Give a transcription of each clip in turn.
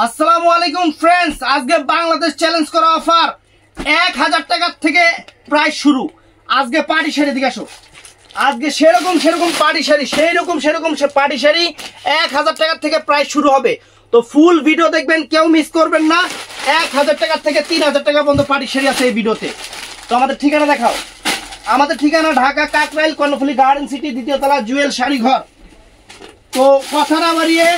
আসসালামু আলাইকুম ফ্রেন্ডস, আজকে বাংলাদেশ চ্যালেঞ্জ করা অফার 1000 টাকা থেকে প্রাইস শুরু। আজকে পার্টি শাড়ি দিকে আসো। আজকে সেরকম পার্টি শাড়ি, সেরকম পার্টি শাড়ি 1000 টাকা থেকে প্রাইস শুরু হবে। তো ফুল ভিডিও দেখবেন, কেউ মিস করবেন না। 1000 টাকা থেকে 3000 টাকা পর্যন্ত পার্টি শাড়ি আছে এই ভিডিওতে। তো আমাদের ঠিকানা দেখাও। আমাদের ঠিকানা ঢাকা কাকরাইল কর্ণফুলী গার্ডেন সিটি, দ্বিতীয় তলা, জুয়েল শাড়ি ঘর। তো কথা না বাড়িয়ে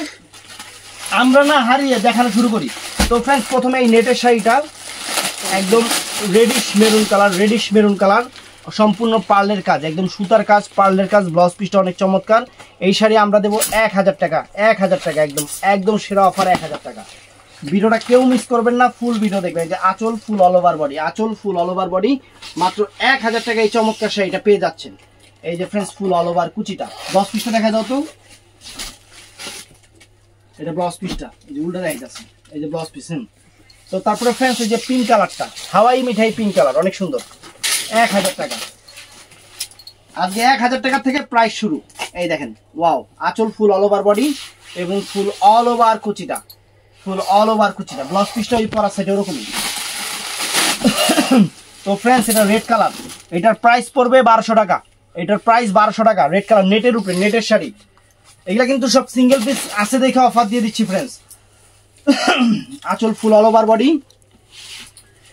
আমরা না হারিয়ে দেখানো শুরু করি। তো ফ্রেন্ডস, প্রথমে এই নেটের শাড়িটা একদম রেডিশ মেরুন কালার, সম্পূর্ণ পার্লের কাজ, একদম সুতার কাজ, পার্লের কাজ, ব্লাউজ পিসটা অনেক চমৎকার। এই শাড়ি আমরা দেবো 1000 টাকা, 1000 টাকা, একদম সেরা অফার 1000 টাকা। ভিডিওটা কেউ মিস করবেন না, ফুল ভিডিও দেখবেন। যে আঁচল ফুল অল ওভার বডি, আঁচল ফুল অল ওভার বডি, মাত্র 1000 টাকা এই চমৎকার শাড়িটা পেয়ে যাচ্ছেন। এই যে ফ্রেন্ডস, ফুল অল ওভার কুচিটা, ব্লাউজ পিসটা দেখা দাও তো। এটা ব্লাউজ পিসটা, এই যে উল্টা দেখাইতেছে, এই যে ব্লাউজ পিস। তো তারপরে ফ্রেন্ডস, এই যে পিঙ্ক কালারটা, হাওয়াই মিঠাই পিঙ্ক কালার, অনেক সুন্দর, 1000 টাকা। আজকে 1000 টাকা থেকে প্রাইস শুরু। এই দেখেন, ওয়াও, আঁচল ফুল অল ওভার বডি এবং ফুল অল ওভার কুচিটা, ব্লাউজ পিসটা ওই পরা সাইডে ওরকমই। তো ফ্রেন্ডস, এটা রেড কালার, এটার প্রাইস পড়বে 1200 টাকা। এটার প্রাইস 1200 টাকা, রেড কালার, নেটের উপরে, নেটের শাড়ি। এগুলা কিন্তু সব সিঙ্গেল পিস আছে দেখে অফার দিয়ে দিচ্ছি ফ্রেন্ডস। আঁচল ফুল অল ওভার বডি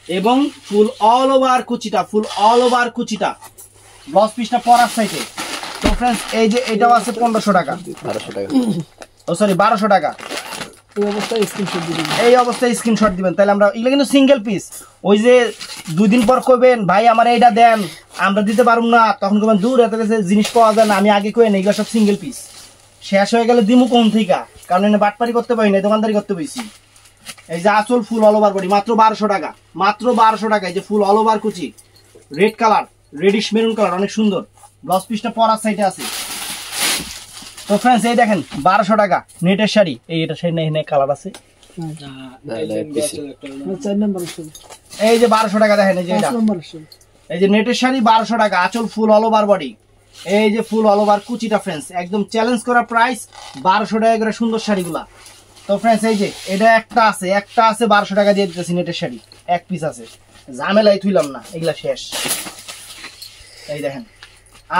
এবং ফুল অল ওভার কুচিটা, ব্লাউজ পিসটা পরার সাইডে। তো ফ্রেন্ডস, এই যে এটাও আছে 1500 টাকা, 1200 টাকা। এই অবস্থায় স্ক্রিনশট দিবেন, তাহলে আমরা, এগুলো কিন্তু সিঙ্গেল পিস। ওই যে 2 দিন পর কইবেন ভাই আমার এইটা দেন, আমরা দিতে পারুম না, তখন কইবেন দূর এত কাছে জিনিস পাওয়া যায় না, আমি আগে কই না। এগুলো সব সিঙ্গেল পিস, শেষ হয়ে গেলে দিমু কোন থেকে, কারণ এনে বাটপারি করতে পারি না, দোকানদারি করতে পারছি। এই যে আঁচল ফুল অল ওভার বডি, মাত্র 1200 টাকা, মাত্র 1200 টাকা। এই যে ফুল অল ওভার কুচি, red colour, radish maroon colour, অনেক সুন্দর। ব্লাউজ পিসটা পরার সাইডে আছে। তো ফ্রেন্ডস, এই দেখেন 1200 টাকা নেটের শাড়ি। এটা শাড়ি নাই, কালার আছে। এই যে 1200 টাকা দেখেন, এই যে এটা, এই যে নেটের শাড়ি 1200 টাকা, আঁচল ফুল অল ওভার বডি, এই যে ফুল অল ওভার কুচিটা। ফ্রেন্ডস, একদম চ্যালেঞ্জ করা প্রাইস, 1200 টাকা করে সুন্দর শাড়িগুলা। তো ফ্রেন্ডস, এই যে এটা একটা আছে 1200 টাকা দিয়ে দিতেছি নেটের শাড়ি, এক পিস আছে, ঝামেলাই থুইলাম না, এগুলা শেষ। এই দেখেন,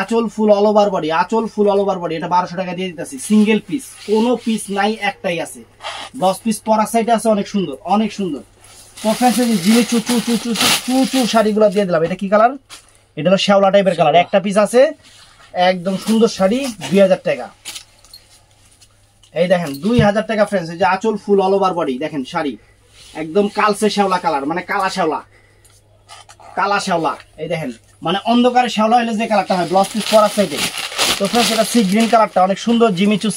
আঁচল ফুল অল ওভার বডি, এটা 1200 টাকা দিয়ে দিতেছি, সিঙ্গেল পিস, কোনো পিস নাই, একটাই আছে। 10 পিস পরা সাইডে আছে, অনেক সুন্দর। তো ফ্রেন্ডস, এই যে জিমি চু শাড়িগুলো দিয়ে দিলাম। এটা কি কালার? এটা হলো শ্যাওলা টাইপের কালার, একটা পিস আছে, একদম সুন্দর শাড়ি, 2000 টাকা। এই দেখেন 2000 টাকা ফ্রেন্ডস। এই যে আঁচল ফুল অল ওভার বডি, দেখেন শাড়ি একদম কালসে শ্যাওলা কালার, মানে কালা শ্যাওলা। এই দেখেন, মানে অন্ধকারে শ্যাওলা হলে যে কালারটা হয়, ব্লাউজ পিস পরা সাইডে। তো ফ্রেন্ডস, এটা সি গ্রিন কালারটা, অনেক সুন্দর, জিমিচু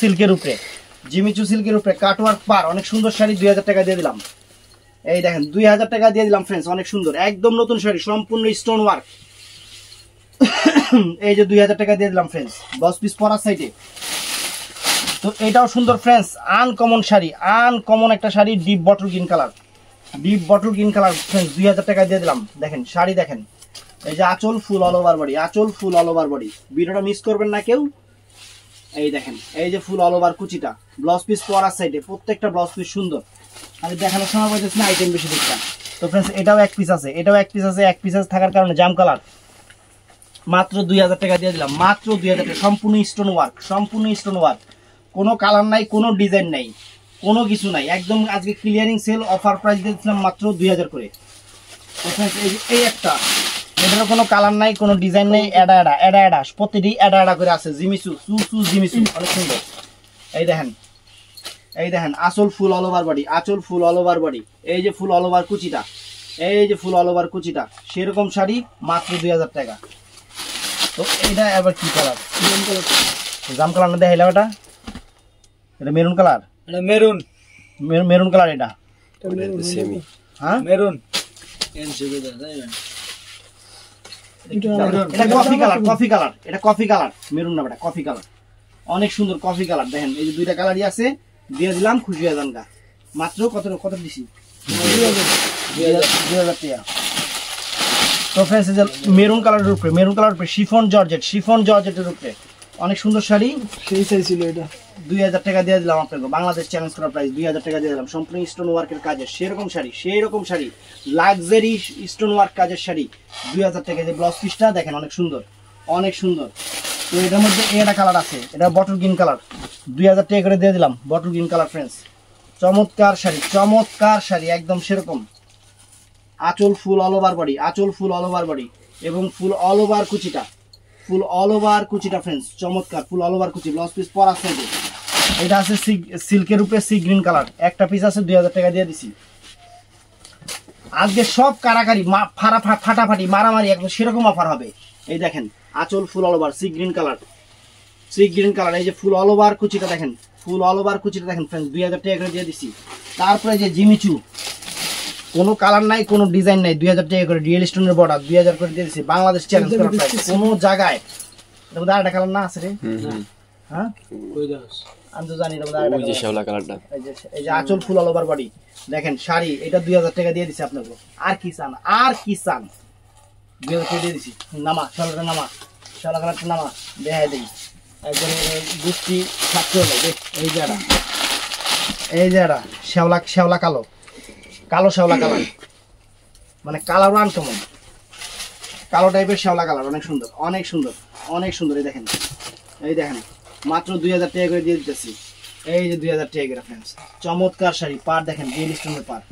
সিল্কের উপরে, কাটওয়ার্ক পার, অনেক সুন্দর শাড়ি, 2000 টাকা দিয়ে দিলাম। এই দেখেন 2000 টাকা দিয়ে দিলাম ফ্রেন্ডস, অনেক সুন্দর, একদম নতুন শাড়ি, সম্পূর্ণ স্টোন ওয়ার্ক। এই যে 2000 টাকা দিয়ে দিলাম ফ্রেন্ডস, 10 পিস পরা সাইডে। তো এটাও সুন্দর ফ্রেন্ডস, আনকমন শাড়ি, আনকমন একটা sari, deep bottle green colour friends, 2000 টাকা দিয়ে দিলাম। দেখেন শাড়ি, দেখেন, এই যে আঁচল ফুল অল ওভার বডি, ভিডিওটা মিস করবেন না কেউ। এই দেখেন, এই যে ফুল অল ওভার কুচিটা, ব্লাউজ পিস পরার সাইডে, প্রত্যেকটা ব্লাউজ পিস সুন্দর। আর দেখানোর সময় বলতেছি না, আইটেম বেশি দেখতাম। তো ফ্রেন্ডস, এটাও এক পিস আছে, এক পিস থাকার কারণে জাম কালার, মাত্র 2000 টাকা দিয়ে দিলাম, মাত্র 2000 টাকা। সম্পূর্ণ স্টোন ওয়ার্ক, কোনো কালার নাই, কোনো ডিজাইন নাই, কোনো কিছু নাই, একদম আজকে ক্লিয়ারিং সেল অফার প্রাইস দিয়েছিলাম মাত্র 2000 করে। এই একটা, এটারও কোনো কালার নাই, কোনো ডিজাইন নেই, এডা প্রতিটি এডা করে আছে, জিমিচু, অনেক সুন্দর। এই দেখেন আঁচল ফুল অল ওভার বডি, এই যে ফুল অল ওভার কুচিটা, সেরকম শাড়ি, মাত্র 2000 টাকা। তো এটা আবার কি কালার? জাম কালার না দেখাইলাম, এটা মেরুন কালার, মেরুন কালার, এটা হ্যাঁ মেরুন, এটা কফি কালার, মেরুন না, এটা কফি কালার, অনেক সুন্দর কফি কালার। দেখেন, এই যে 2টা কালারই আছে, দিয়ে দিলাম, খুশি হয়ে যান গা। মাত্র কত দিছি? 2000 টাকা। তো ফ্রেন্ডস, মেরুন কালারের উপরে শিফন জর্জেটের উপরে, অনেক সুন্দর শাড়ি, সেই চাইছিল এটা, 2000 টাকা দিয়ে দিলাম আপনাকে, বাংলাদেশ চ্যালেঞ্জ করা প্রাইস 2000 টাকা দিয়ে দিলাম। সম্পূর্ণ স্টোন ওয়ার্কের কাজের সেরকম শাড়ি লাক্সারি স্টোন ওয়ার্ক কাজের শাড়ি 2000 টাকা। যে ব্লাউজ পিসটা দেখেন অনেক সুন্দর। তো এটার মধ্যে এটা কালার আছে, এটা বটল গ্রিন কালার, 2000 টাকা করে দিয়ে দিলাম বটল গ্রিন কালার ফ্রেন্ডস। চমৎকার শাড়ি একদম সেরকম। আঁচল ফুল অল ওভার বডি এবং ফুল অল ওভার কুচিটা ফ্রেন্ডস, চমৎকার ফুল অল ওভার কুচি। ব্লাউজ পিস পরা আছে, এটা আছে সিল্কের উপরে সি গ্রিন কালার, একটা পিস আছে 2000 টাকা দিয়ে দিছি। আজকে সব কারাকারি ফাটাফাটি মারামারি একদম সেরকম অফার হবে। এই দেখেন আঁচল full all over sea green colour, এই যে ফুল অল ওভার কুচিটা দেখেন, ফ্রেন্ডস 2000 টাকা করে দিয়ে দিছি। তারপরে যে জিমিচু, কোনো কালার নাই, কোনো ডিজাইন নাই, 2000 টাকা করে রিয়েল স্টোনের বর্ডার 2000 করে দিয়ে দিছি। বাংলাদেশ চ্যালেঞ্জ করা প্রাইস। কোনো জায়গায় এটা মধ্যে আরেকটা কালার না আছে রে? হ্যাঁ আমি তো জানি এটা মধ্যে আরেকটা শ্যাওলা কালারটা। এই যে আঁচল ফুল অল ওভার বডি দেখেন শাড়ি, এটা 2000 টাকা দিয়ে দিছি আপনাকে। আর কি চান 2000 টাকা দিয়ে দিছি। শ্যাওলা কালারটা নামা দেখাই দেই একদম গুষ্টি থাকতে হলো। এই যে শ্যাওলা কালো শ্যাওলা কালার, মানে কালার আনকমন কালো টাইপের শ্যাওলা কালার, অনেক সুন্দর। এই দেখেন মাত্র 2000 টাকা করে দিয়ে দিতেছি। এই যে 2000 টাকা করে ফ্রেন্ডস, চমৎকার শাড়ি, পার দেখেন রিয়েল স্টোনের পার,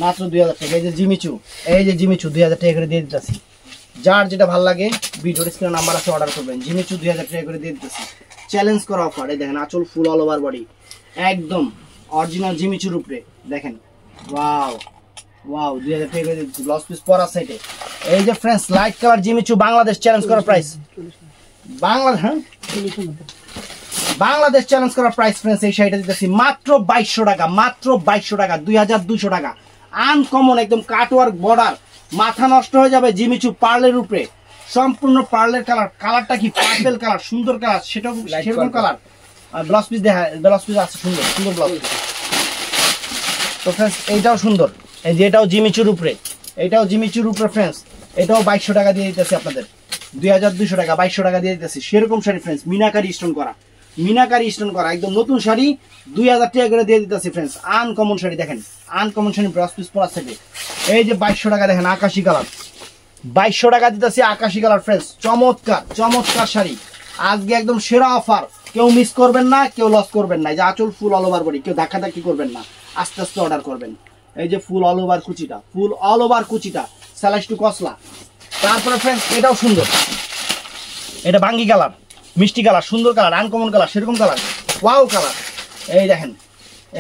মাত্র 2000 টাকা। এই যে জিমিচু 2000 টাকা করে দিয়ে দিতেছি। যার যেটা ভালো লাগে ভিডিওর স্ক্রিনে নাম্বার আছে, অর্ডার করবেন। জিমিচু 2000 টাকা করে দিয়ে দিতেছি, চ্যালেঞ্জ করা অফার। এই দেখেন আঁচল ফুল অল ওভার বডি একদম অরিজিনাল জিমিচুর উপরে দেখেন। ওয়াও 2000 টাকা করে দিতেছি। ব্লাউজ পিস পরা সাইডে। এই যে friends light colour Jimmy Choo, Bangladesh challenge করা প্রাইস। বাংলাদেশ চ্যালেঞ্জ করা প্রাইস ফ্রেন্ডস। এই শাড়িটা দিতেছি মাত্র 2200 টাকা, 2200 টাকা। আনকমন একদম কাটওয়ার্ক বর্ডার, মাথা নষ্ট হয়ে যাবে। জিমিচু পার্লের উপরে, সম্পূর্ণ পার্লের কালারটা কি পার্পল কালার, সুন্দর কালার, সেরকম কালার। আর ব্লাউজ পিস আছে সুন্দর ব্লাউজ পিস। তো ফ্রেন্ডস এইটাও সুন্দর, এই যে এটাও জিমিচুর উপরে, ফ্রেন্ডস। এটাও 2200 টাকা দিয়ে দিতেছি আপনাদের, 2200 টাকা 2200 টাকা দিয়ে দিতেছি। সেরকম শাড়ি ফ্রেন্ডস, মিনাকারি স্টোন করা একদম নতুন শাড়ি 2000 টাকা করে দিয়ে দিতেছি ফ্রেন্ডস। আনকমন শাড়ি দেখেন, ব্লাউজ পিস পরা থাকে। এই যে 2200 টাকা দেখেন আকাশি কালার, 2200 টাকা দিতেছি আকাশি কালার ফ্রেন্ডস। চমৎকার শাড়ি, আজকে একদম সেরা অফার। কেউ মিস করবেন না, কেউ লস করবেন না। এই যে আঁচল ফুল অল ওভার বডি, কেউ ধাক্কাধাক্কি করবেন না, আস্তে অর্ডার করবেন। এই যে ফুল অল ওভার কুচিটা স্যালাইস টু কসলা। তারপরে ফ্রেন্ডস এটাও সুন্দর, এটা বাঙ্গি কালার, মিষ্টি কালার, সুন্দর কালার, আনকমন কালার, সেরকম কালার, ওয়াও কালার। এই দেখেন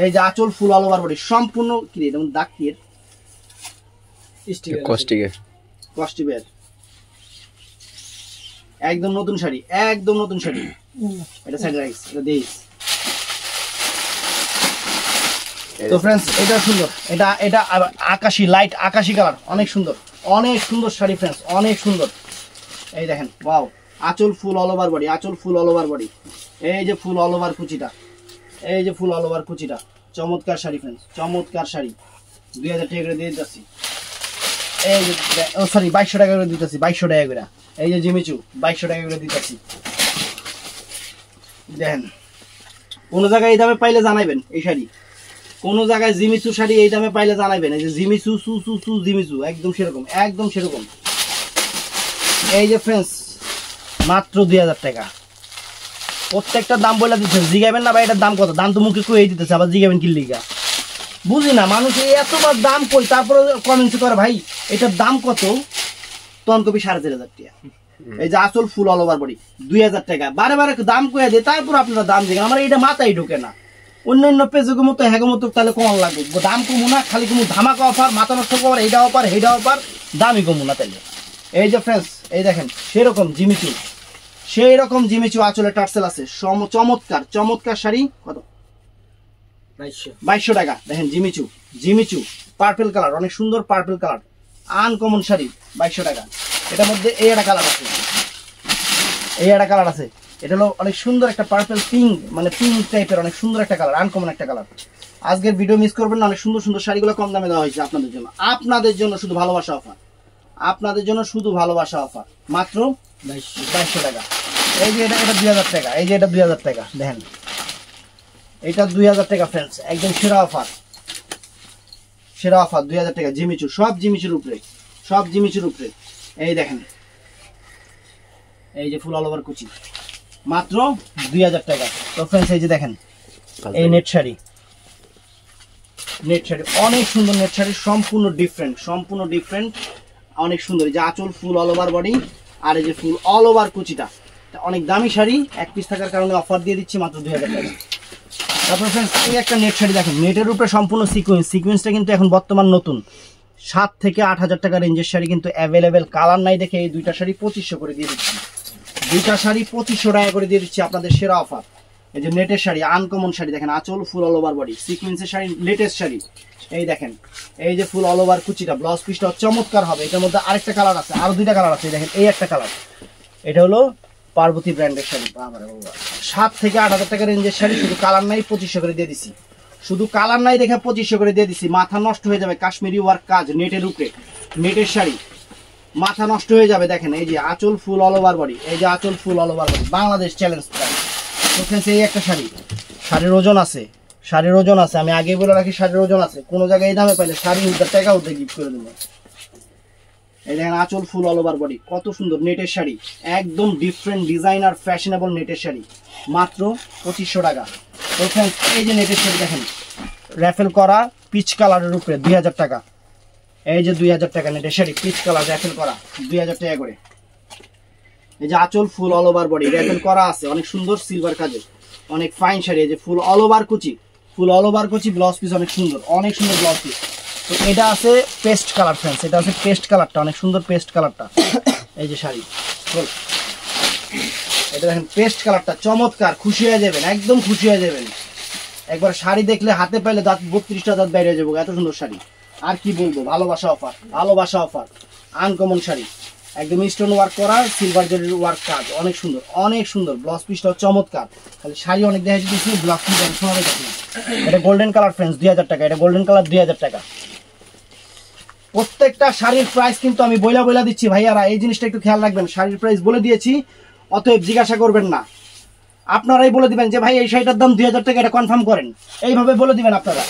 এই যে আঁচল ফুল অল ওভার বডি সম্পূর্ণ কি যেমন দাগ কি কস্টিকের একদম নতুন শাড়ি। এটা সাইড রাইস, এটা দেইস। তো ফ্রেন্ডস এটা সুন্দর, এটা আকাশি লাইট আকাশি কালার, অনেক সুন্দর শাড়ি ফ্রেন্ডস, অনেক সুন্দর। এই দেখেন ওয়াও, আঁচল ফুল অল ওভার বডি, এই যে ফুল অল ওভার কুচিটা, চমৎকার শাড়ি ফ্রেন্ডস, 2000 টাকা করে দিয়ে দিতেছি। এই যে 2200 টাকা করে দিতেছি, 2200 টাকা করে। এই যে জিমিচু 2200 টাকা করে দিতেছি। দেখেন কোন জায়গায় এই দামে পাইলে জানাবেন। এই শাড়ি কোন জায়গায় জিমিচু শাড়ি এই দামে পাইলে জানাবেন। এই যে জিমিচু জিমিচু একদম সেরকম। এই যে ফ্রেন্ডস মাত্র 2000 টাকা। প্রত্যেকটা দাম বলে দিচ্ছে, জিগাবেন না ভাই এটার দাম কত, দাম তো মুখে কয়ে দিতেছে, আবার জিগাবেন কি লিগা বুঝি না। মানুষ এতবার দাম কই, তারপরে কমেন্টস করে ভাই এটার দাম কত, তখন কবি 4500 টাকা। এই যে আসল ফুল অল ওভার বডি 2000 টাকা, বারে দাম কয়ে দেয়, তারপর আপনারা দাম জিগান। আমার এটা মাথায় ঢোকে না। অন্যান্য পেজের মতো হ্যাগো মতো তাহলে কম লাগবে, দাম কমু না, খালি কমু ধামাকা অফার, মাথা নষ্ট অফার, এইটা অফার, দামই কমু না তাইলে। এই যে ফ্রেন্ডস এই দেখেন সেরকম জিমিচু আঁচলে টার্সেল আছে, চমৎকার শাড়ি। কত? 2200 টাকা। দেখেন জিমিচু পার্পল কালার, অনেক সুন্দর পার্পল কালার, আনকমন শাড়ি 2200 টাকা। এটার মধ্যে এই একটা কালার আছে, এটা হলো অনেক সুন্দর একটা পার্পল পিঙ্ক, মানে পিঙ্ক টাইপের অনেক সুন্দর একটা কালার, আনকমন একটা কালার। আজকের ভিডিও মিস করবেন না, অনেক সুন্দর শাড়িগুলো কম দামে দেওয়া হয়েছে আপনাদের জন্য শুধু ভালোবাসা অফার, মাত্র 2200 টাকা। এই যে এটা 2000 টাকা, দেখেন এটা 2000 টাকা ফ্রেন্ডস, একদম সেরা অফার, সেরা অফার 2000 টাকা। জিমিচু, সব জিমিচুর উপরে, সব জিমিচুর উপরে। এই দেখেন, এই যে ফুল অল ওভার কুচি, মাত্র 2000 টাকা। তো ফ্রেন্ডস এই যে দেখেন, এই নেট শাড়ি, নেট শাড়ি অনেক সুন্দর, নেট শাড়ি সম্পূর্ণ ডিফারেন্ট, সম্পূর্ণ ডিফারেন্ট, অনেক সুন্দর। এই যে আঁচল ফুল অল ওভার বডি, আর এই যে ফুল অল ওভার কুচিটা, অনেক দামি শাড়ি, এক পিস থাকার কারণে অফার দিয়ে দিচ্ছি মাত্র 2000 টাকা। তারপর ফ্রেন্ডস এই একটা নেট শাড়ি দেখেন, নেটের উপরে সম্পূর্ণ সিকোয়েন্স, সিকোয়েন্সটা কিন্তু এখন বর্তমান নতুন, 7 থেকে 8000 টাকা রেঞ্জের শাড়ি কিন্তু অ্যাভেলেবেল, কালার নাই দেখে এই দুইটা শাড়ি 2500 করে দিয়ে দিচ্ছি, দুইটা শাড়ি 2500 টাকা করে দিয়ে দিচ্ছি আপনাদের সেরা অফার। এই যে নেটের শাড়ি, আনকমন শাড়ি দেখেন, আঁচল ফুল অল ওভার বডি, সিকোয়েন্সের শাড়ি, লেটেস্ট শাড়ি। এই দেখেন, এই যে ফুল অল ওভার কুচিটা, ব্লাউজ পিসটা চমৎকার হবে। এটার মধ্যে আরেকটা কালার আছে, আরো দুইটা কালার আছে। দেখেন এই একটা কালার, এটা হলো পার্বতী ব্র্যান্ডের শাড়ি। 7 থেকে 8000 টাকা রেঞ্জের শাড়ি, শুধু কালার নাই 2500 করে দিয়ে দিছি, শুধু কালার নাই দেখে 2500 করে দিয়ে দিছি। মাথা নষ্ট হয়ে যাবে, কাশ্মীরি ওয়ার্ক কাজ, নেটের উপরে, নেটের শাড়ি, মাথা নষ্ট হয়ে যাবে। দেখেন এই যে আঁচল ফুল অল ওভার বডি, এই যে আঁচল full all over body, Bangladesh challenge price. এই একটা শাড়ি, শাড়ির ওজন আছে, শাড়ির ওজন আছে, আমি আগে বলে রাখি শাড়ির ওজন আছে, কোনো জায়গায় এই দামে পাইলে শাড়ি 1000 টাকা ওদের গিফট করে দেবো। এই দেখেন আঁচল ফুল অল ওভার বডি, কত সুন্দর নেটের শাড়ি, একদম ডিফারেন্ট ডিজাইনার ফ্যাশনেবল নেটের শাড়ি, মাত্র 2500 টাকা। তো ফ্রেন্ডস এই যে নেটের শাড়ি দেখেন, র্যাফেল করা পিচ কালারের উপরে 2000 টাকা। এই যে 2000 টাকা নেটের শাড়ি, পিচ কালার র্যাফেল করা 2000 টাকা করে। এই যে আঁচল full all over body, raffle করা আছে, অনেক সুন্দর সিলভার কাজে, অনেক ফাইন শাড়ি। এই যে ফুল অল ওভার কুচি, ফুল অল ওভার কুচি, ব্লাউজ পিস অনেক সুন্দর, অনেক সুন্দর ব্লাউজ পিস। তো এটা আছে পেস্ট কালার ফ্রেন্ডস, এটা আছে পেস্ট কালারটা, অনেক সুন্দর পেস্ট কালারটা। এই যে শাড়ি, এটা দেখেন পেস্ট কালারটা চমৎকার, খুশি হয়ে যাবেন, একদম খুশি হয়ে যাবেন। একবার শাড়ি দেখলে হাতে পাইলে দাঁত 32টা দাঁত বাইরে যাবো, এত সুন্দর শাড়ি। আর কি বলবো, ভালোবাসা অফার, ভালোবাসা অফার, আনকমন শাড়ি, একদম স্টোন ওয়ার্ক করা, সিলভার জরির ওয়ার্ক কাজ, অনেক সুন্দর, অনেক সুন্দর। ব্লাউজ পিসটা চমৎকার, খালি শাড়ি অনেক দেখা যাচ্ছে, ব্লাউজ পিস শোনা যাচ্ছে। এটা গোল্ডেন কালার ফ্রেন্ডস, 2000 টাকা, এটা গোল্ডেন কালার 2000 টাকা। প্রত্যেকটা শাড়ির প্রাইস কিন্তু আমি বইলা দিচ্ছি ভাইয়ারা, এই জিনিসটা একটু খেয়াল রাখবেন, শাড়ির প্রাইস বলে দিয়েছি, অতএব জিজ্ঞাসা করবেন না, আপনারাই বলে দিবেন যে ভাই এই শাড়িটার দাম 2000 টাকা, এটা কনফার্ম করেন, এইভাবে বলে দিবেন আপনারা।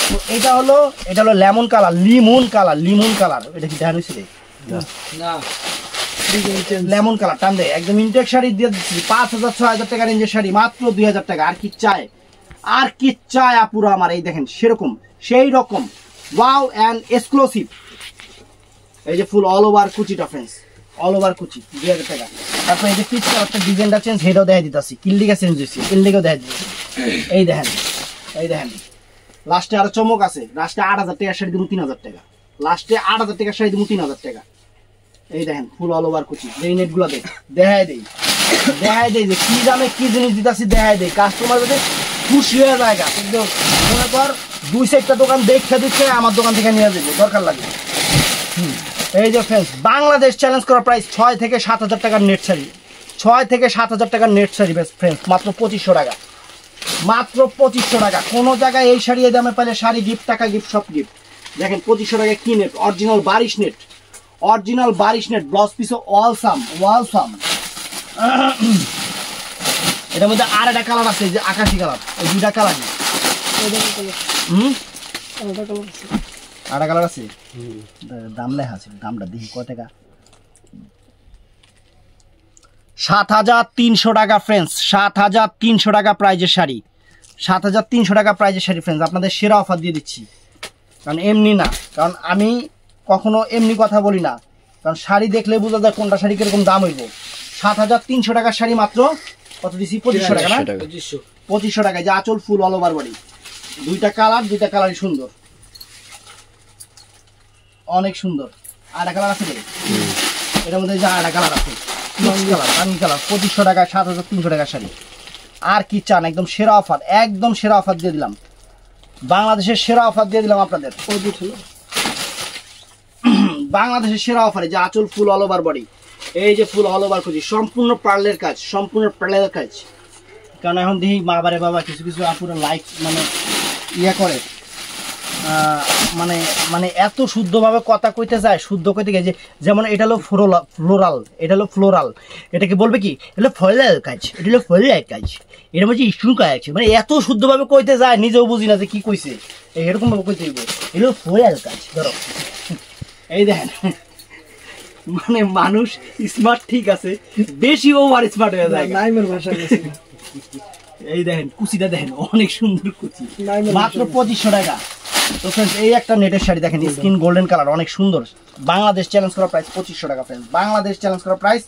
তো এটা হলো lemon colour, Limon colour, Limon colour, এটা কি দেখা হয়েছিল না, লেমন কালার টান দেয়, একদম ইনটেক শাড়ি দিয়ে দিচ্ছি 5000 6000 টাকা রেঞ্জের শাড়ি, মাত্র 2000 টাকা। আর কি চায়, আর কি চায় আপুরা আমার, এই দেখেন সেরকম সেই রকম ওয়াও এন্ড এক্সক্লুসিভ। এই যে ফুল অল ওভার কুচিটা ফ্রেন্ডস, অল ওভার কুচি 2000 টাকা। তারপর এই যে পিচ কালারটা ডিজাইনটা চেঞ্জ, হেটাও দেখা দিতেছি, কিল্লিগা চেঞ্জ হয়েছে, কিল্লিগাও দেখা দিতেছি। এই দেখেন, এই দেখেন লাস্টে আরো চমক আছে, লাস্টে 8000 টাকা শাড়ি দিব 3000 টাকা, লাস্টে 8000 টাকা শাড়ি দিব 3000 টাকা। এই দেখেন ফুল অল ওভার কুচি, এই নেট গুলা দেখাই দেই যে কি দামে কি জিনিস দিতেছি, দেখাই দেই, কাস্টমার যদি খুশি হয়ে যায়, কিন্তু মনে কর 2-4টা দোকান দেখে আমার দোকান থেকে নিয়ে যাবে, দরকার লাগে। এই যে ফ্রেন্ডস বাংলাদেশ চ্যালেঞ্জ করা প্রাইস 6 থেকে 7000 টাকার নেট শাড়ি, 6 থেকে 7000 টাকার নেট শাড়ি বেস্ট ফ্রেন্ডস, মাত্র 2500 টাকা, মাত্র 2500 টাকা। কোনো জায়গায় এই শাড়ি এই দামে পাইলে শাড়ি গিফট, টাকা গিফট, সব গিফট। দেখেন 2500 টাকায় কি নেট, অরিজিনাল বারিশ নেট, অরিজিনাল বারিশ নেট, ব্লাউজ পিসও ওয়ালসাম, ওয়ালসাম। এটার মধ্যে আর একটা কালার আছে, যে আকাশি কালার, এই দুইটা কালার, আরেকটা কালার আছে, দাম লেখা আছে, দামটা দেখি কত টাকা, 7300 টাকা ফ্রেন্ডস, 7300 টাকা প্রাইজের শাড়ি, 7300 টাকা প্রাইজের শাড়ি ফ্রেন্ডস, আপনাদের সেরা অফার দিয়ে দিচ্ছি। কারণ এমনি না, কারণ আমি কখনো এমনি কথা বলি না, কারণ শাড়ি দেখলে বোঝা যায় কোনটা শাড়ি কিরকম দাম হইব। 7300 টাকার শাড়ি মাত্র কত দিচ্ছি, 2500 টাকা না, 2500 টাকা। যে আঁচল ফুল অল ওভার বডি, দুইটা কালার, দুইটা কালারই সুন্দর, অনেক সুন্দর। আর একটা কালার আছে, এটার মধ্যে যে আর একটা কালার আছে, কালার, রানি কালার, 2500 টাকায় 7300 টাকার শাড়ি। আর কি চান, একদম সেরা অফার, একদম সেরা অফার দিয়ে দিলাম, বাংলাদেশের সেরা অফার দিয়ে দিলাম আপনাদের, বাংলাদেশের সেরা অফারে। যে আঁচল ফুল অল ওভার বডি, এই যে ফুল অল ওভার কুচি, সম্পূর্ণ পার্লের কাজ, সম্পূর্ণ পার্লের কাজ। কারণ এখন দেখি মা বারে বাবা কিছু আপুরা লাইক মানে ইয়া করে, মানে মানে এত শুদ্ধভাবে কথা কইতে যায়, শুদ্ধ কইতে গিয়ে যেমন এটা হলো ফ্লোরাল, এটা হলো ফ্লোরাল, এটাকে বলবে কি এটা ফলের কাজ, এটা হলো ফলের কাজ, এটা হচ্ছে স্টুন কাজ, মানে এত শুদ্ধভাবে কইতে যায় নিজেও বুঝি না যে কি কইছে, এরকম ভাবে কইতে হইব এটা হলো ফলের কাজ। ধরো এই দেখেন, মানে মানুষ স্মার্ট ঠিক আছে, বেশি ওভার স্মার্ট হয়ে যায়। এই দেখেন কুচিটা দেখেন, অনেক সুন্দর কুচি, মাত্র 2500 টাকা। তো ফ্রেন্ডস এই একটা নেটের শাড়ি দেখেন, স্কিন গোল্ডেন কালার, অনেক সুন্দর। বাংলাদেশ চ্যালেঞ্জ করা প্রাইস 2500 টাকা ফ্রেন্ডস, বাংলাদেশ চ্যালেঞ্জ করা প্রাইস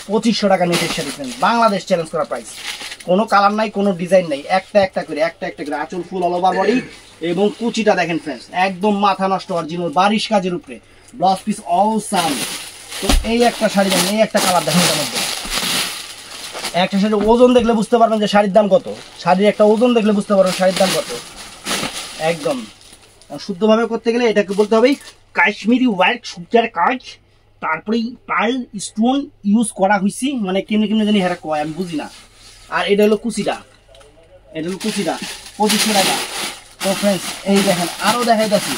2500 টাকা নেটের শাড়ি ফ্রেন্ডস, বাংলাদেশ চ্যালেঞ্জ করা প্রাইস। কোনো কালার নাই, কোনো ডিজাইন নাই, একটা একটা করে আঁচল ফুল অল ওভার বডি এবং কুচিটা দেখেন ফ্রেন্ডস, একদম মাথা নষ্ট অরিজিনাল বারিশ কাজের উপরে, ব্লাউজ পিস অসাম। তো এই একটা শাড়ি দেখেন, এই একটা কালার দেখেন, এটার মধ্যে একটা শাড়ির ওজন দেখলে বুঝতে পারবেন যে শাড়ির দাম কত, শাড়ির একটা ওজন দেখলে বুঝতে পারবেন শাড়ির দাম কত। একদম শুদ্ধভাবে করতে গেলে এটাকে বলতে হবে কাশ্মীরি ওয়ার্ক সুতার কাজ, তারপরে পার্ল স্টোন ইউজ করা হয়েছে, মানে কেমনি কেমনি জানি হেরা কয় আমি বুঝি না। আর এটা হলো কুচিটা, এটা হলো কুচিটা 2500 টাকা। তো ফ্রেন্ডস এই দেখেন আরো দেখাইতেছি,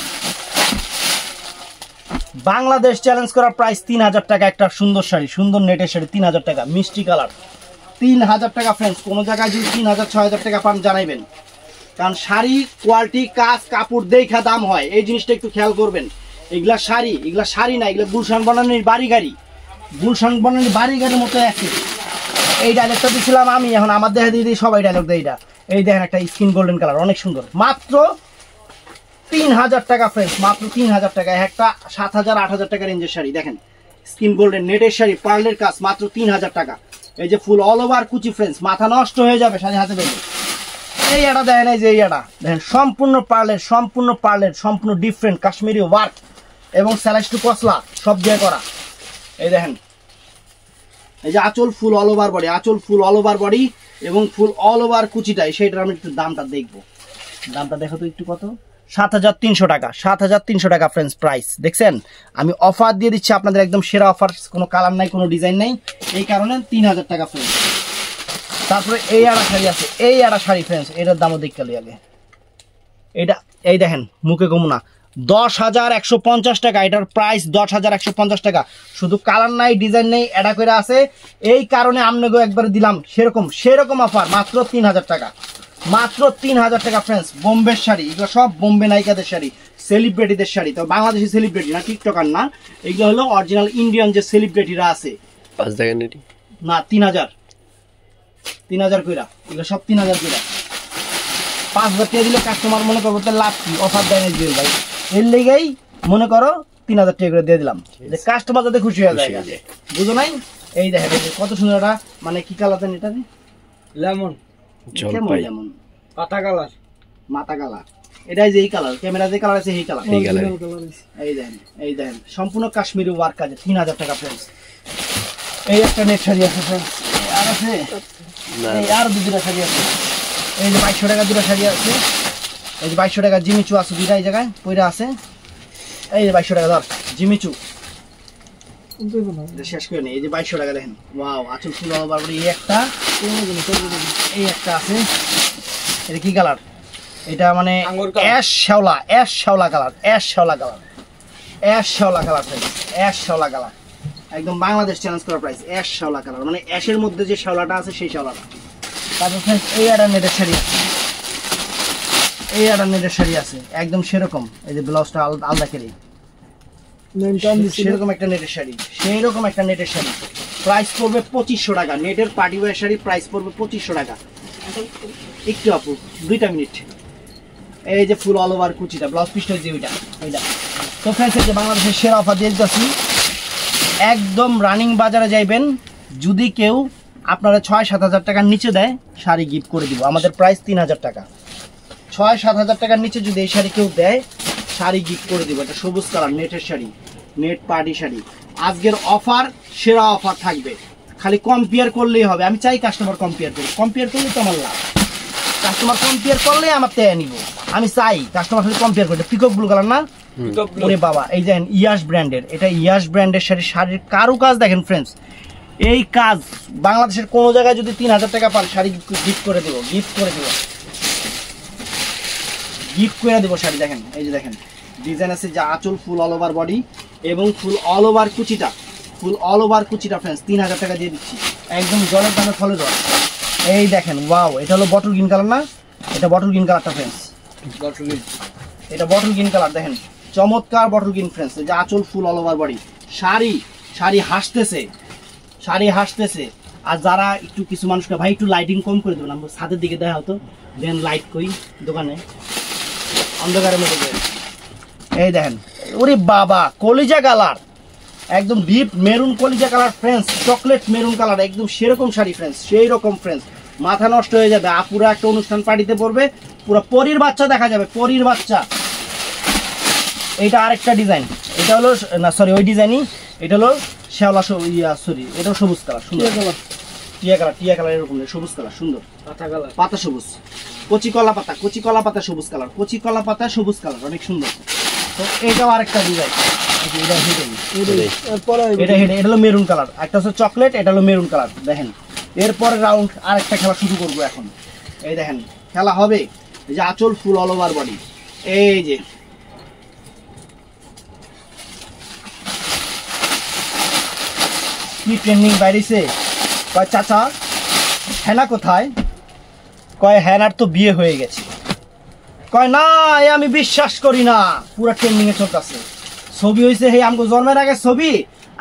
বাংলাদেশ চ্যালেঞ্জ করা প্রাইস 3000 টাকা, একটা সুন্দর শাড়ি, সুন্দর নেটের শাড়ি 3000 টাকা, মিষ্টি কালার 3000 টাকা ফ্রেন্ডস। কোনো জায়গায় যদি 3000 6000 টাকা পান জানাইবেন, কারণ শাড়ি কোয়ালিটি কাজ কাপড় দেখা দাম হয়, এই জিনিসটা একটু খেয়াল করবেন। এগুলা শাড়ি না, এগুলো গুলশান বানানোর বাড়ি গাড়ি, গুলশান বানানোর বাড়ি গাড়ির মতো আছে। এই ডায়লগটা দিয়েছিলাম আমি, এখন আমার দেখা দিয়ে সবাই ডায়লগ দেয় এটা। এই দেখেন একটা স্কিন গোল্ডেন কালার, অনেক সুন্দর, মাত্র 3000 টাকা ফ্রেন্ডস, মাত্র 3000 টাকা। একটা 7000 8000 টাকা রেঞ্জের শাড়ি দেখেন, স্কিন গোল্ডেন নেটের শাড়ি, পার্লের কাজ, মাত্র 3000 টাকা। এই যে ফুল অল ওভার কুচি ফ্রেন্ডস, মাথা নষ্ট হয়ে যাবে শাড়ি হাতে পেলে। এই এটা দেখেন, এই যে এই এটা দেখেন, সম্পূর্ণ পার্লের সম্পূর্ণ ডিফারেন্ট কাশ্মীরি ওয়ার্ক এবং স্যালাইস টু কসলা সব দিয়ে করা। এই দেখেন, এই যে আঁচল ফুল অল ওভার বডি, আঁচল ফুল অল ওভার বডি এবং ফুল অল ওভার কুচিটাই, সেইটার আমি একটু দামটা দেখবো। দামটা দেখো তো একটু কত, 7300 টাকা, 7300 টাকা ফ্রেন্ডস প্রাইস। দেখছেন আমি অফার দিয়ে দিচ্ছি আপনাদের, একদম সেরা অফার, কোনো কালার নাই, কোনো ডিজাইন নাই, এই কারণে 3000 টাকা ফ্রেন্ডস। তারপরে এই আড়া শাড়ি আছে, এই আড়া শাড়ি ফ্রেন্ডস, এটার দামও দেখতে আগে। এটা এই দেখেন মুখে কম না, 10,150 টাকা, এটার প্রাইস 10,150 টাকা। শুধু কালার নাই, ডিজাইন নেই, এটা করে আছে, এই কারণে আপনাকে একবার দিলাম সেরকম অফার, মাত্র 3000 টাকা, মাত্র 3000 টাকা ফ্রেন্ডস। বোম্বের শাড়ি, এগুলো সব বোম্বে নায়িকাদের শাড়ি, সেলিব্রিটিদের শাড়ি, তো বাংলাদেশি সেলিব্রিটি না, টিকটকার না, এগুলো হলো অরিজিনাল ইন্ডিয়ান যে সেলিব্রিটিরা আছে। না 3000 কইরা, এগুলো সব 3000 কইরা। 5000 টাকা দিলে কাস্টমার মনে করবো লাভ কি, অফার দেয় না দিল ভাই, এর লেগেই মনে করো 3000 টাকা করে দিয়ে দিলাম, যে কাস্টমার যাতে খুশি হয়ে যায়, বুঝো নাই? এই দেখেন কত সুন্দর একটা, মানে কি কালার দেন এটা, লেমন লেমন পাতা কালার, মাথা কালার, এটাই যে এই কালার, ক্যামেরা যে কালার আছে এই কালার। এই দেখেন সম্পূর্ণ কাশ্মীরি ওয়ার্ক কাজে, 3000 টাকা ফ্রেন্ডস। এই একটা নেট শাড়ি আছে ফ্রেন্ডস, আর আছে আর দুটা শাড়ি আছে, এই যে 2200 টাকা দুটা শাড়ি আছে, এই যে 2200 টাকা জিমিচু আছে, দুইটা এই জায়গায় পয়রা আছে, এই যে 2200 টাকা ধর জিমিচু শেষ করে নেই। এই যে 2200 টাকা দেখেন, ওয়াও আঁচল ফুল ওভার বডি, এই একটা আছে, এটা কি কালার, এটা মানে অ্যাশ শ্যাওলা কালার, অ্যাশ শ্যাওলা কালার, একদম বাংলাদেশ চ্যালেঞ্জ করা প্রাইস, অ্যাশ শ্যাওলা কালার, মানে অ্যাশের মধ্যে যে শ্যাওলাটা আছে সেই শ্যাওলাটা। তারপর এই একটা নেটের শাড়ি আছে, একদম সেরকম, এই যে ব্লাউজটা আলাদা করে সেরকম একটা নেটের শাড়ি, প্রাইস পড়বে 2500 টাকা। নেটের পার্টি ওয়্যার শাড়ি প্রাইস পড়বে 2500 টাকা। একটু আপু 2 মিনিট। এই যে ফুল অল ওভার কুচিটা, ব্লাউজ পিসটা যে ওইটা। তো ফ্রেন্ডস এই যে বাংলাদেশের সেরা অফার দিয়ে দিচ্ছি, একদম রানিং বাজারে যাইবেন, যদি কেউ আপনারা 6-7 হাজার টাকার নিচে দেয় শাড়ি গিফট করে দিব, আমাদের প্রাইস 3000 টাকা। 6-7 হাজার টাকার নিচে যদি এই শাড়ি কেউ দেয় শাড়ি গিফট করে দিব, এটা সবুজ কালার নেটের শাড়ি, নেট পার্টি শাড়ি। আজকের অফার সেরা অফার থাকবে, খালি কম্পেয়ার করলেই হবে। আমি চাই কাস্টমার কম্পেয়ার করলেই তো আমার লাভ, কাস্টমার কম্পেয়ার করলে আমার তেয়া নিব, আমি চাই কাস্টমার খালি কম্পেয়ার করতে। পিকক ব্লু কালার না, ওরে বাবা, এই দেখেন ইয়াস ব্র্যান্ডের, এটা ইয়াস ব্র্যান্ডের শাড়ির কারুকাজ দেখেন ফ্রেন্ডস, এই কাজ বাংলাদেশের কোনো জায়গায় যদি 3000 টাকা পান শাড়ি গিফট করে দেবো। গিফট করে দেবো শাড়ি। দেখেন এই যে দেখেন ডিজাইন আছে, যে আঁচল ফুল অল ওভার বডি এবং ফুল অল ওভার কুচিটা, ফুল অল ওভার কুচিটা ফ্রেন্ডস 3000 টাকা দিয়ে দিচ্ছি, একদম জলের দামে ফলে জল। এই দেখেন ওয়াও, এটা হলো বটল গ্রিন কালার না, এটা বটল গ্রিন কালারটা ফ্রেন্ডস, বটল গ্রিন, এটা বটল গ্রিন কালার। দেখেন চমৎকার বটল গ্রিন ফ্রেন্ডস, যে আঁচল full all over body. Sari হাসতেছে, শাড়ি হাসতেছে। আর যারা একটু কিছু মানুষকে ভাই একটু লাইটিং কম করে দেবেন, আমরা ছাদের দিকে দেখা হতো, দেন লাইট কই দোকানে অন্ধকারের মধ্যে। এই দেখেন ওরে বাবা কলিজা কালার, একদম ডিপ মেরুন কলিজা colour friends, chocolate maroon colour, একদম সেরকম শাড়ি ফ্রেন্ডস, সেই রকম ফ্রেন্ডস। মাথা নষ্ট হয়ে যাবে, আপুরা একটা অনুষ্ঠান পার্টিতে পড়বে, পুরো পরীর বাচ্চা দেখা যাবে, পরীর বাচ্চা। এটা আরেকটা ডিজাইন, এটা হলো না সরি ওই ডিজাইনই, এটা হলো শ্যাওলা সরি এটাও সবুজ কালার, সুন্দর কালার, টিয়া কালার এরকম সবুজ কালার, সুন্দর পাতা কালার, পাতা সবুজ, কচি কলা পাতা সবুজ কালার, কচি কলা পাতা সবুজ কালার, অনেক সুন্দর। তো এটাও আরেকটা ডিজাইন, এটা হলো মেরুন কালার, একটা হচ্ছে চকলেট, এটা হলো মেরুন কালার। দেখেন এরপরে রাউন্ড আরেকটা খেলা শুরু করবো এখন। এই দেখেন খেলা হবে, এই যে আঁচল ফুল অল ওভার বডি, এই যে কি ট্রেন্ডিং বাইরেছে। কয় চাচা হেনা কোথায়? কয় হেনার তো বিয়ে হয়ে গেছে। কয় না আমি বিশ্বাস করি না, পুরো ট্রেন্ডিং এ চলতেছে। ছবি হয়েছে হে আমগো জন্মের আগে ছবি,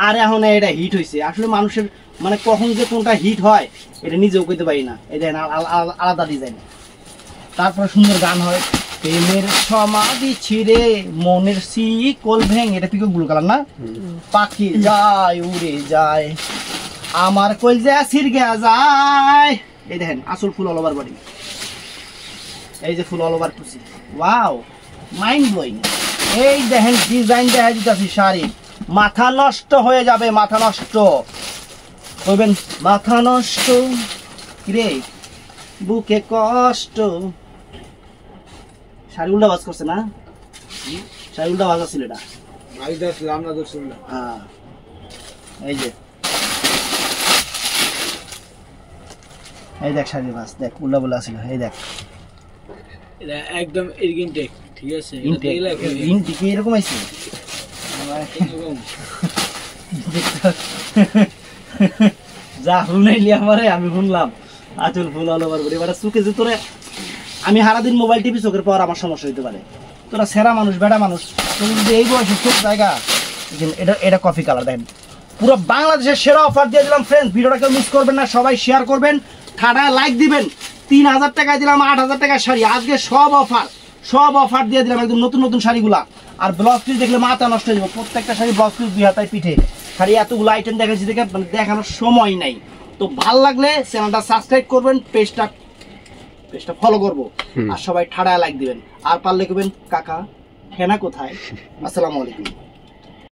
আর এখন এটা হিট হয়েছে। আসলে মানুষের মানে কখন যে কোনটা হিট হয় এটা নিজেও কইতে পারি না। এই দেখেন আলাদা ডিজাইন, তারপরে সুন্দর গান হয়, প্রেমের সমাধি ছিঁড়ে মনের শিকল ভেঙে, এটা পিকক ব্লু কালার না, পাখি যায় উড়ে যায় আমার কলজা ছিড়গে যায়। এই দেখেন আসল ফুল অল ওভার বডি, এই যে ফুল অল ওভার কুচি, ওয়াও মাইন্ড ব্লোয়িং। এই দেখেন ডিজাইন দেখা দিতেছি শাড়ি, মাথা নষ্ট হয়ে যাবে, মাথা নষ্ট কইবেন, মাথা নষ্ট রে বুকে কষ্ট। শাড়ি উল্টা বাজ করছে না, শাড়ি উল্টা বাজ ছিল এটা, হ্যাঁ এই যে এই দেখ শাড়ি বাজ, দেখ উল্টা বলে আসছিল, এই দেখ এটা একদম ইনটেক, ঠিক আছে, ইনটেক এরকম আছে। যা শুনাইলি আমারে, আমি শুনলাম আচল ফুল অল ওভার বডি। এবার চোখে যে তোরে আমি সারাদিন মোবাইল টিপি, চোখের পর আমার সমস্যা হইতে পারে। তোরা সেরা মানুষ, বেড়া মানুষ, তুমি যদি এই বয়সে চোখ জায়গা। এটা কফি কালার। দেখেন পুরো বাংলাদেশের সেরা অফার দিয়ে দিলাম ফ্রেন্ডস, ভিডিওটা কেউ মিস করবেন না, সবাই শেয়ার করবেন, ঠাডায় লাইক দিবেন। 3000 টাকায় দিলাম 8000 টাকার শাড়ি, আজকে সব অফার দিয়ে দিলাম, একদম নতুন নতুন শাড়িগুলা। আর ব্লাউজ পিস দেখলে মাথা নষ্ট হয়ে যাবে, প্রত্যেকটা শাড়ি ব্লাউজ পিস 2 হাতায় পিঠে শাড়ি, এতগুলো আইটেম দেখাচ্ছি দেখে মানে দেখানোর সময় নাই। তো ভাল লাগলে চ্যানেলটা সাবস্ক্রাইব করবেন, পেজটা ফলো করবো, আর সবাই ঠাডায় লাইক দিবেন। আর পারলে করবেন কাকা হেনা কোথায়। আসসালামু আলাইকুম।